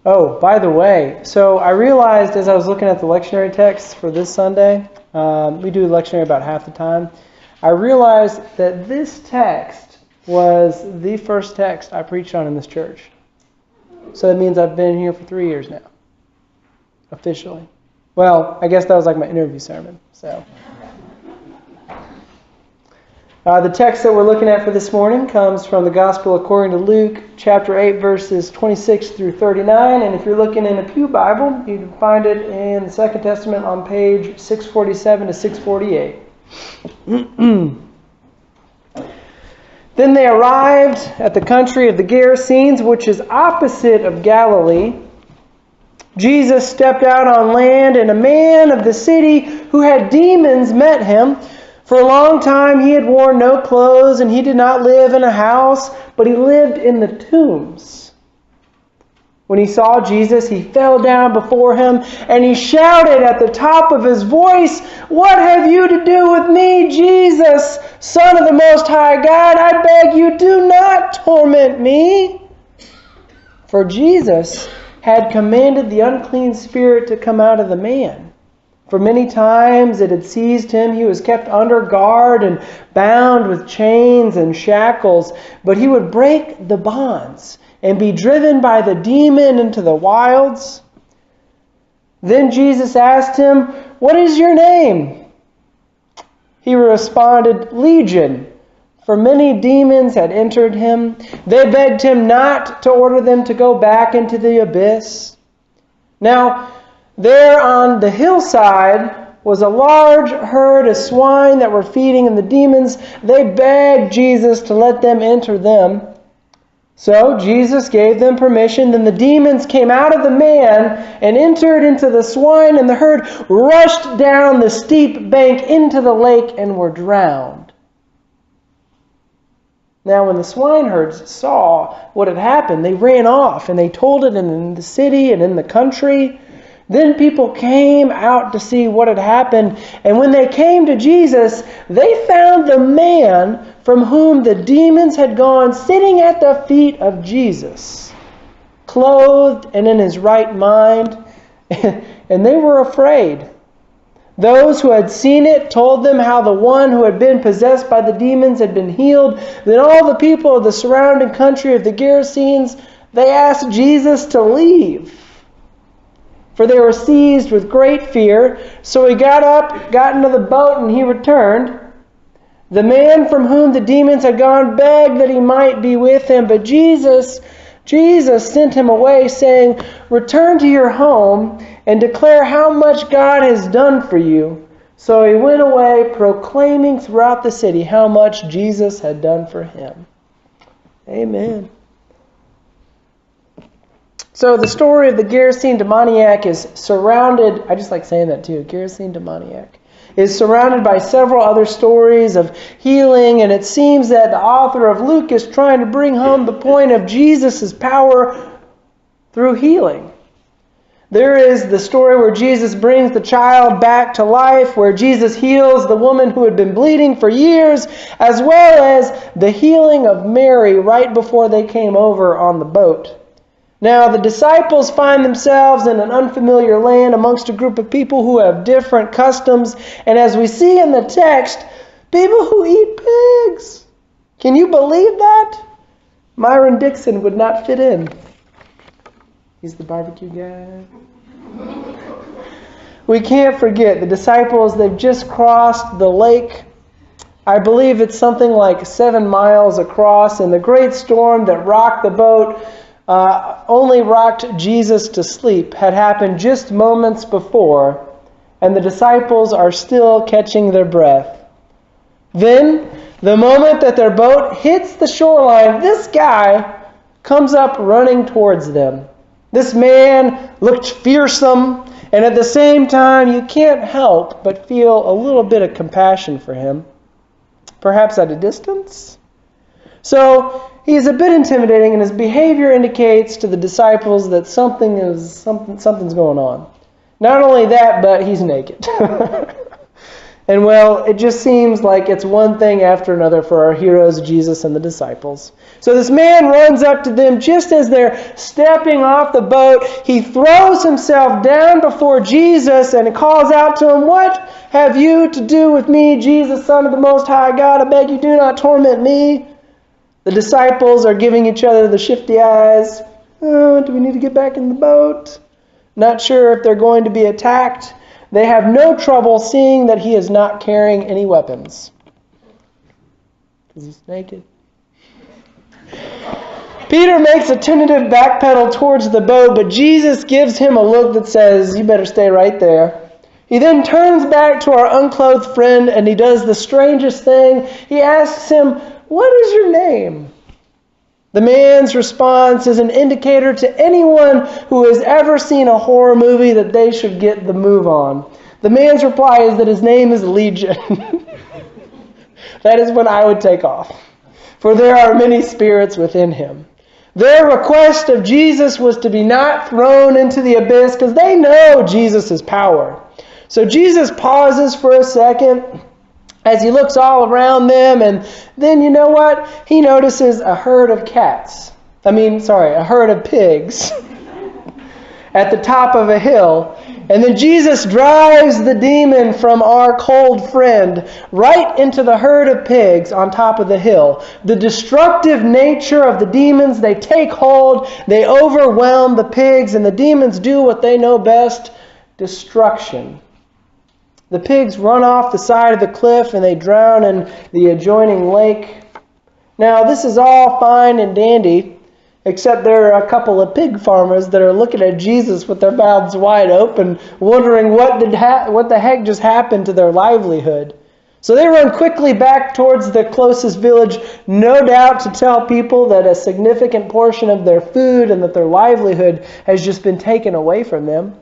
Oh, by the way, so I realized as I was looking at the lectionary text for this Sunday, we do lectionary about half the time, I realized that this text was the first text I preached on in this church. So that means I've been here for 3 years now, officially. Well, I guess that was like my interview sermon. So, the text that we're looking at for this morning comes from the Gospel according to Luke, chapter 8, verses 26 through 39. And if you're looking in a Pew Bible, you can find it in the Second Testament on page 647 to 648. Then they arrived at the country of the Gerasenes, which is opposite of Galilee. Jesus stepped out on land, and a man of the city who had demons met him. For a long time he had worn no clothes, and he did not live in a house, but he lived in the tombs. When he saw Jesus, he fell down before him, and he shouted at the top of his voice, "What have you to do with me, Jesus, Son of the Most High God? I beg you, do not torment me." For Jesus had commanded the unclean spirit to come out of the man. For many times it had seized him. He was kept under guard and bound with chains and shackles, but he would break the bonds and be driven by the demon into the wilds. Then Jesus asked him, "What is your name?" He responded, "Legion," for many demons had entered him. They begged him not to order them to go back into the abyss. Now, there on the hillside was a large herd of swine that were feeding, and the demons, they begged Jesus to let them enter them. So Jesus gave them permission. Then the demons came out of the man and entered into the swine, and the herd rushed down the steep bank into the lake and were drowned. Now when the swineherds saw what had happened, they ran off, and they told it in the city and in the country. Then people came out to see what had happened, and when they came to Jesus, they found the man from whom the demons had gone sitting at the feet of Jesus, clothed and in his right mind, and they were afraid. Those who had seen it told them how the one who had been possessed by the demons had been healed. Then all the people of the surrounding country of the Gerasenes, they asked Jesus to leave, for they were seized with great fear. So he got up, got into the boat, and he returned. The man from whom the demons had gone begged that he might be with him, but Jesus sent him away, saying, "Return to your home and declare how much God has done for you." So he went away, proclaiming throughout the city how much Jesus had done for him. Amen. So the story of the Gerasene demoniac is surrounded, I just like saying that too, Gerasene demoniac, is surrounded by several other stories of healing, and it seems that the author of Luke is trying to bring home the point of Jesus' power through healing. There is the story where Jesus brings the child back to life, where Jesus heals the woman who had been bleeding for years, as well as the healing of Mary right before they came over on the boat. Now, the disciples find themselves in an unfamiliar land amongst a group of people who have different customs. And as we see in the text, people who eat pigs. Can you believe that? Myron Dixon would not fit in. He's the barbecue guy. We can't forget the disciples, they've just crossed the lake. I believe it's something like 7 miles across, and the great storm that rocked the boat only rocked Jesus to sleep had happened just moments before, and the disciples are still catching their breath. Then, the moment that their boat hits the shoreline, this guy comes up running towards them. This man looked fearsome, and at the same time, you can't help but feel a little bit of compassion for him, perhaps at a distance. So, he is a bit intimidating, and his behavior indicates to the disciples that something's going on. Not only that, but he's naked. And well, it just seems like it's one thing after another for our heroes, Jesus and the disciples. So this man runs up to them just as they're stepping off the boat. He throws himself down before Jesus and calls out to him, "What have you to do with me, Jesus, Son of the Most High God? I beg you, do not torment me." The disciples are giving each other the shifty eyes. "Oh, do we need to get back in the boat?" Not sure if they're going to be attacked. They have no trouble seeing that he is not carrying any weapons, because he's naked. Peter makes a tentative backpedal towards the boat, but Jesus gives him a look that says, "You better stay right there." He then turns back to our unclothed friend and he does the strangest thing. He asks him, "What is your name?" The man's response is an indicator to anyone who has ever seen a horror movie that they should get the move on. The man's reply is that his name is Legion. That is when I would take off, for there are many spirits within him. Their request of Jesus was to be not thrown into the abyss because they know Jesus' power. So Jesus pauses for a second as he looks all around them, and then you know what? He notices a herd of a herd of pigs at the top of a hill. And then Jesus drives the demon from our cold friend right into the herd of pigs on top of the hill. The destructive nature of the demons, they take hold, they overwhelm the pigs, and the demons do what they know best: destruction. The pigs run off the side of the cliff and they drown in the adjoining lake. Now, this is all fine and dandy, except there are a couple of pig farmers that are looking at Jesus with their mouths wide open, wondering what the heck just happened to their livelihood. So they run quickly back towards the closest village, no doubt to tell people that a significant portion of their food and that their livelihood has just been taken away from them.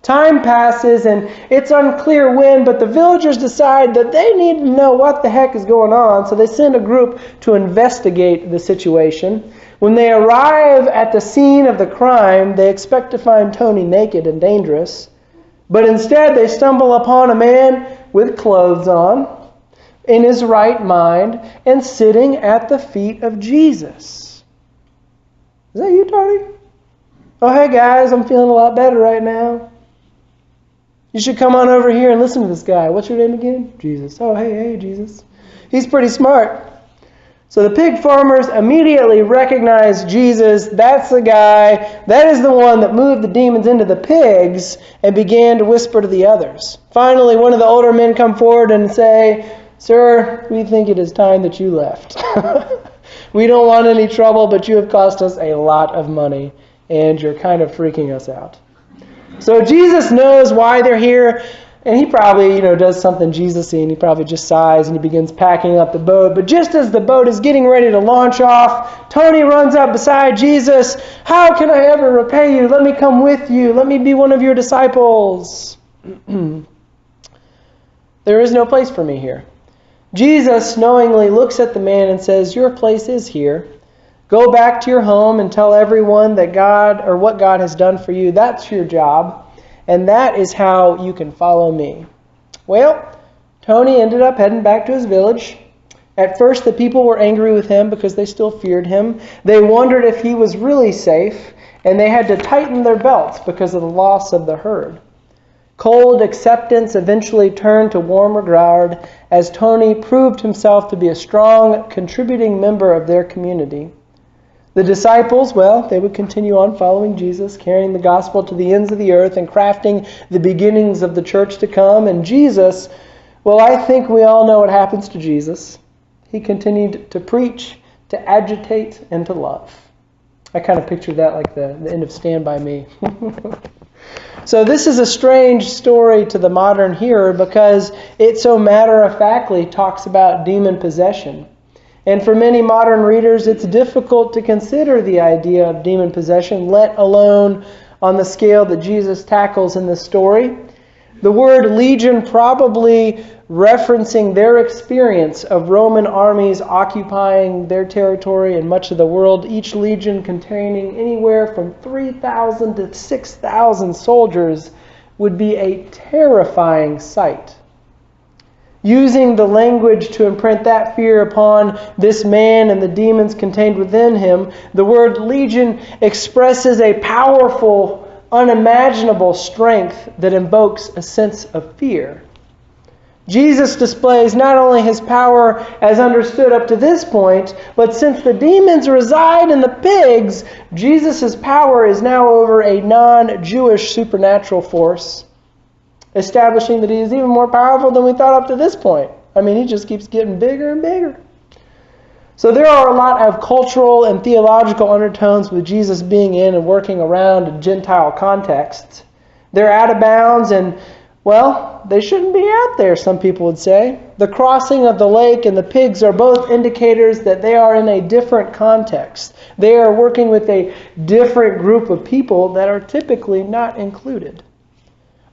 Time passes and it's unclear when, but the villagers decide that they need to know what the heck is going on, so they send a group to investigate the situation. When they arrive at the scene of the crime, they expect to find Tony naked and dangerous, but instead they stumble upon a man with clothes on, in his right mind, and sitting at the feet of Jesus. Is that you, Tony? "Oh, hey guys, I'm feeling a lot better right now. You should come on over here and listen to this guy. What's your name again?" "Jesus." "Oh, hey, Jesus. He's pretty smart." So the pig farmers immediately recognize Jesus. That's the guy. That is the one that moved the demons into the pigs, and began to whisper to the others. Finally, one of the older men come forward and say, "Sir, we think it is time that you left. We don't want any trouble, but you have cost us a lot of money, and you're kind of freaking us out." So Jesus knows why they're here, and he probably, does something Jesus-y, and he probably just sighs and he begins packing up the boat. But just as the boat is getting ready to launch off, Tony runs up beside Jesus. "How can I ever repay you? Let me come with you. Let me be one of your disciples." "There is no place for me here." Jesus knowingly looks at the man and says, "Your place is here. Go back to your home and tell everyone that what God has done for you. That's your job. And that is how you can follow me." Well, Tony ended up heading back to his village. At first, the people were angry with him because they still feared him. They wondered if he was really safe, and they had to tighten their belts because of the loss of the herd. Cold acceptance eventually turned to warm regard as Tony proved himself to be a strong, contributing member of their community. The disciples, well, they would continue on following Jesus, carrying the gospel to the ends of the earth and crafting the beginnings of the church to come. And Jesus, well, I think we all know what happens to Jesus. He continued to preach, to agitate, and to love. I kind of pictured that like the end of Stand By Me. So this is a strange story to the modern hearer because it so matter-of-factly talks about demon possession. And for many modern readers, it's difficult to consider the idea of demon possession, let alone on the scale that Jesus tackles in the story. The word legion probably referencing their experience of Roman armies occupying their territory and much of the world, each legion containing anywhere from 3,000 to 6,000 soldiers would be a terrifying sight. using the language to imprint that fear upon this man and the demons contained within him. The word legion expresses a powerful, unimaginable strength that invokes a sense of fear. Jesus displays not only his power as understood up to this point, but since the demons reside in the pigs, Jesus' power is now over a non-Jewish supernatural force, establishing that he is even more powerful than we thought up to this point. I mean, he just keeps getting bigger and bigger. So there are a lot of cultural and theological undertones with Jesus being in and working around a Gentile context. They're out of bounds and, well, they shouldn't be out there, some people would say. The crossing of the lake and the pigs are both indicators that they are in a different context. They are working with a different group of people that are typically not included.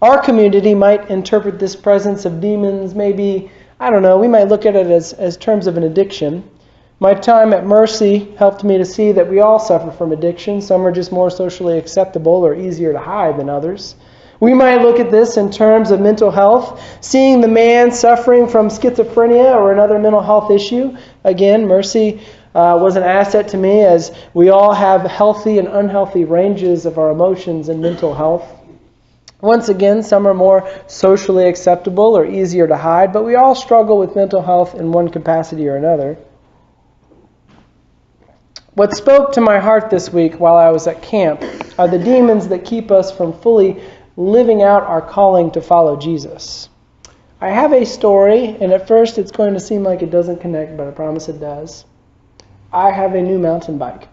Our community might interpret this presence of demons maybe, I don't know, we might look at it as terms of an addiction. My time at Mercy helped me to see that we all suffer from addiction. Some are just more socially acceptable or easier to hide than others. We might look at this in terms of mental health, seeing the man suffering from schizophrenia or another mental health issue. Again, Mercy was an asset to me, as we all have healthy and unhealthy ranges of our emotions and mental health. Once again, some are more socially acceptable or easier to hide, but we all struggle with mental health in one capacity or another. What spoke to my heart this week while I was at camp are the demons that keep us from fully living out our calling to follow Jesus. I have a story, and at first it's going to seem like it doesn't connect, but I promise it does. I have a new mountain bike.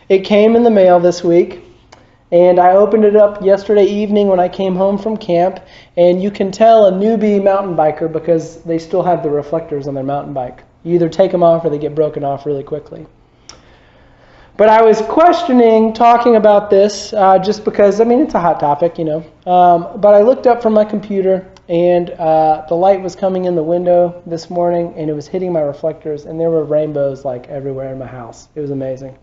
It came in the mail this week, and I opened it up yesterday evening when I came home from camp, and you can tell a newbie mountain biker because they still have the reflectors on their mountain bike. You either take them off or they get broken off really quickly. But I was questioning talking about this just because, I mean, it's a hot topic, you know. But I looked up from my computer, and the light was coming in the window this morning, and it was hitting my reflectors, and there were rainbows like everywhere in my house. It was amazing.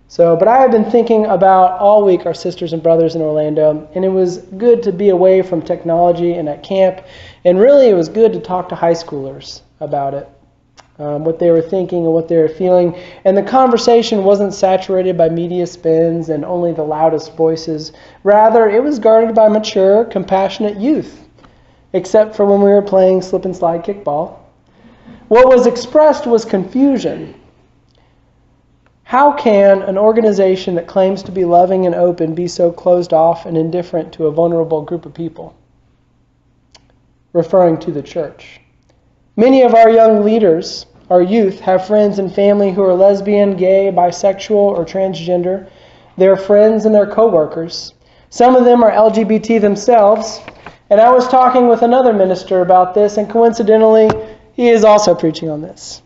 So, but I have been thinking about all week our sisters and brothers in Orlando, and it was good to be away from technology and at camp, and really it was good to talk to high schoolers about it. What they were thinking and what they were feeling. And the conversation wasn't saturated by media spins and only the loudest voices. Rather, it was guarded by mature, compassionate youth, except for when we were playing slip and slide kickball. What was expressed was confusion. How can an organization that claims to be loving and open be so closed off and indifferent to a vulnerable group of people? Referring to the church. Many of our young leaders, our youth, have friends and family who are lesbian, gay, bisexual, or transgender. Their friends and their co-workers. Some of them are LGBT themselves. And I was talking with another minister about this, and coincidentally, he is also preaching on this.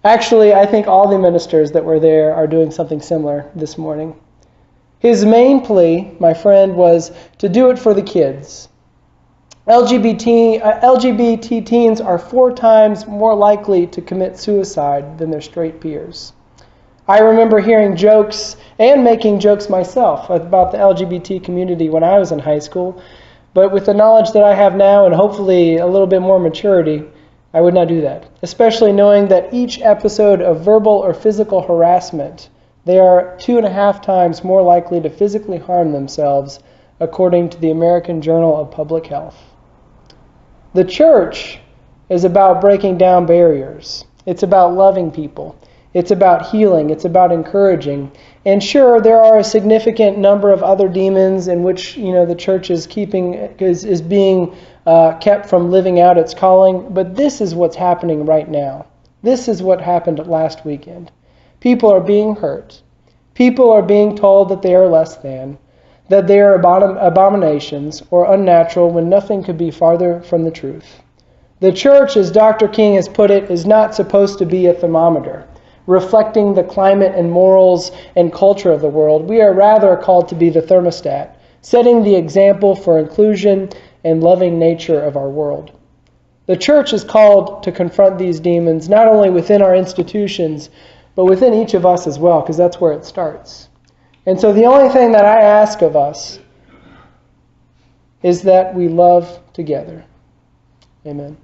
Actually, I think all the ministers that were there are doing something similar this morning. His main plea, my friend, was to do it for the kids. LGBT teens are 4 times more likely to commit suicide than their straight peers. I remember hearing jokes and making jokes myself about the LGBT community when I was in high school, but with the knowledge that I have now and hopefully a little bit more maturity, I would not do that, especially knowing that each episode of verbal or physical harassment, they are 2.5 times more likely to physically harm themselves, according to the American Journal of Public Health. The church is about breaking down barriers. It's about loving people. It's about healing. It's about encouraging. And sure, there are a significant number of other demons in which, the church is being kept from living out its calling. But this is what's happening right now. This is what happened last weekend. People are being hurt. People are being told that they are less than, that they are abominations or unnatural when nothing could be farther from the truth. The church, as Dr. King has put it, is not supposed to be a thermometer, reflecting the climate and morals and culture of the world. We are rather called to be the thermostat, setting the example for inclusion and loving nature of our world. The church is called to confront these demons, not only within our institutions, but within each of us as well, because that's where it starts. And so the only thing that I ask of us is that we love together. Amen.